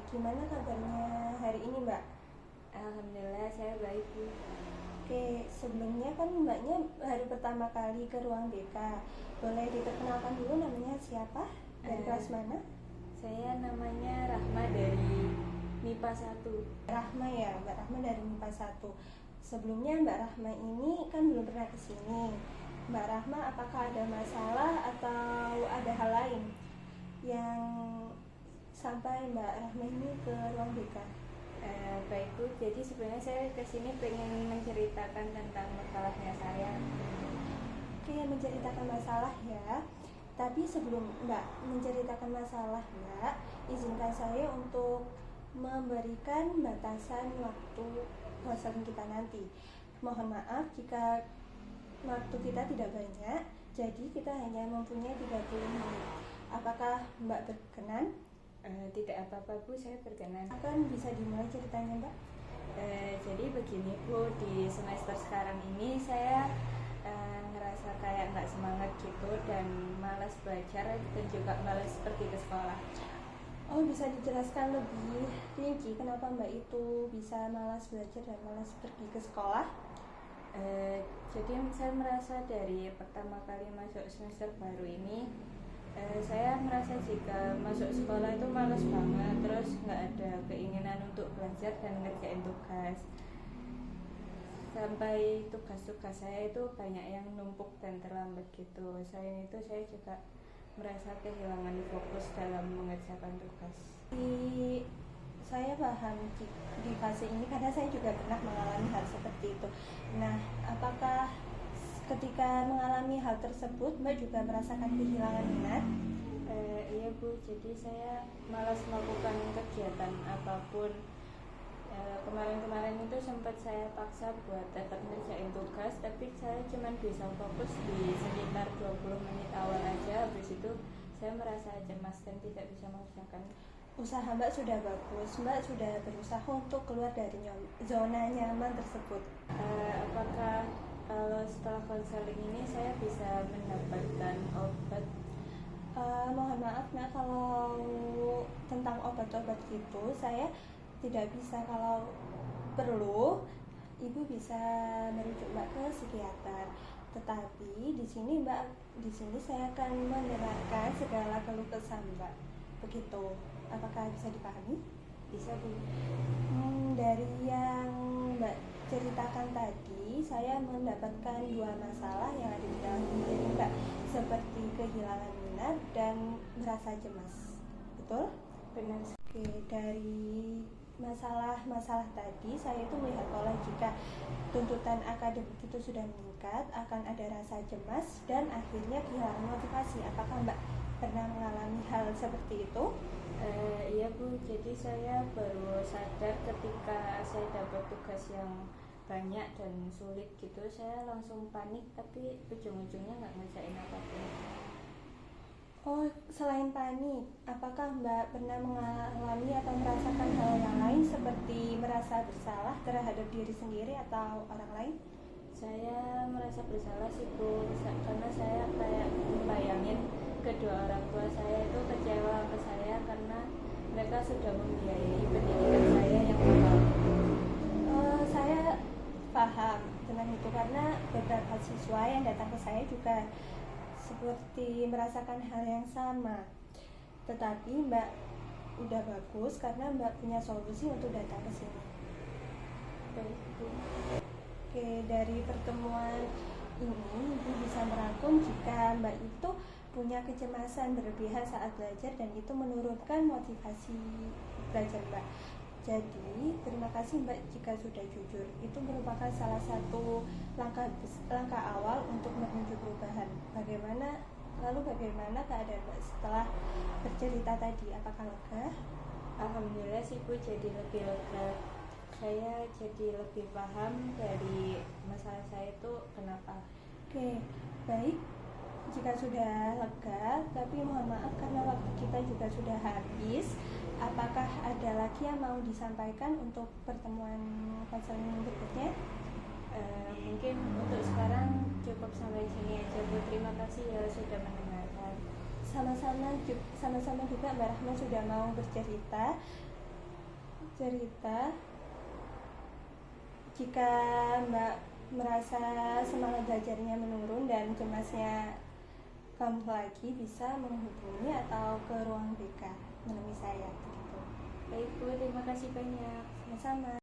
Gimana kabarnya hari ini, Mbak? Alhamdulillah saya baik Bu. Oke, sebelumnya kan Mbaknya baru pertama kali ke ruang BK. Boleh diperkenalkan dulu namanya siapa? Dari Eh, kelas mana? saya namanya Rahma dari MIPA 1. Rahma ya, Mbak Rahma dari MIPA 1. Sebelumnya Mbak Rahma ini kan belum pernah ke sini. Mbak Rahma, apakah ada masalah atau ada hal lain yang sampai Mbak Rahma ini ke ruang BK? Baik Bu, jadi sebenarnya saya kesini pengen menceritakan tentang masalahnya saya. Oke, menceritakan masalah ya. Tapi sebelum Mbak menceritakan masalah Mbak, izinkan saya untuk memberikan batasan waktu konseling kita nanti. Mohon maaf jika waktu kita tidak banyak, jadi kita hanya mempunyai 30 menit. Apakah Mbak berkenan? Tidak apa-apa Bu, saya berkenan. Akan bisa dimulai ceritanya Mbak? Jadi begini Bu, di semester sekarang ini saya ngerasa kayak nggak semangat gitu dan malas belajar dan juga malas pergi ke sekolah. Oh, bisa dijelaskan lebih rinci kenapa Mbak itu bisa malas belajar dan malas pergi ke sekolah? Jadi saya merasa dari pertama kali masuk semester baru ini, saya merasa jika masuk sekolah itu malas banget, terus nggak ada keinginan untuk belajar dan ngerjain tugas. Sampai tugas-tugas saya itu banyak yang numpuk dan terlambat gitu. Selain itu saya juga merasa kehilangan fokus dalam mengerjakan tugas. Saya paham di fase ini karena saya juga pernah mengalami hal seperti itu. Nah, apakah ketika mengalami hal tersebut Mbak juga merasakan kehilangan minat? Iya Bu, jadi saya malas melakukan kegiatan apapun. Kemarin-kemarin itu sempat saya paksa buat tetap ngerjain tugas, tapi saya cuma bisa fokus di sekitar 20 menit awal aja. Habis itu saya merasa cemas dan tidak bisa mengerjakan. Usaha Mbak sudah bagus, Mbak sudah berusaha untuk keluar dari zona nyaman tersebut. Apakah kalau setelah konseling ini saya bisa mendapatkan obat? Mohon maaf Nak, kalau tentang obat-obat itu saya tidak bisa. Kalau perlu Ibu bisa merujuk Mbak ke psikiater. Tetapi di sini saya akan menerangkan segala keluh kesah Mbak. Begitu. Apakah bisa dipahami? Bisa Bu. Dari yang Mbak ceritakan tadi, saya mendapatkan dua masalah yang ada di dalam diri Mbak, seperti kehilangan minat dan merasa cemas. Betul? Benar. Oke, dari masalah-masalah tadi saya itu melihat kalau jika tuntutan akademik itu sudah meningkat, akan ada rasa cemas dan akhirnya kehilangan motivasi. Apakah Mbak pernah mengalami hal seperti itu? Iya Bu, jadi saya baru sadar ketika saya dapat tugas yang banyak dan sulit gitu, saya langsung panik tapi ujung-ujungnya nggak ngerjain apapun. Oh, selain panik, apakah Mbak pernah mengalami atau merasakan hal yang lain seperti merasa bersalah terhadap diri sendiri atau orang lain? Saya merasa bersalah sih Bu, karena saya kayak bayangin kedua orang tua saya itu kecewa ke saya karena mereka sudah membiayai pendidikan saya yang mahal. Saya paham dengan itu karena beberapa siswa yang datang ke saya juga seperti merasakan hal yang sama. Tetapi Mbak udah bagus karena Mbak punya solusi untuk datang ke sini. Baik Bu. Oke, dari pertemuan ini Ibu bisa merangkum jika Mbak itu punya kecemasan berlebihan saat belajar dan itu menurunkan motivasi belajar Mbak. Jadi, terima kasih Mbak jika sudah jujur. Itu merupakan salah satu langkah awal untuk menuju perubahan. Lalu bagaimana keadaan Mbak setelah bercerita tadi? Apakah lega? Alhamdulillah sih Bu, jadi lebih lega. Saya jadi lebih paham dari masalah saya itu kenapa. Oke, baik. Jika sudah lega, tapi mohon maaf karena waktu kita juga sudah habis. Apakah ada lagi yang mau disampaikan untuk pertemuan konseling berikutnya? Mungkin untuk sekarang cukup sampai sini aja Bu. Terima kasih ya sudah mendengarkan. Sama-sama juga Mbak Rahma sudah mau bercerita. cerita. Jika Mbak merasa semangat belajarnya menurun dan cemasnya kambuh lagi, bisa menghubungi atau ke ruang BK menemui saya begitu. Baik Bu, terima kasih banyak. Sama-sama.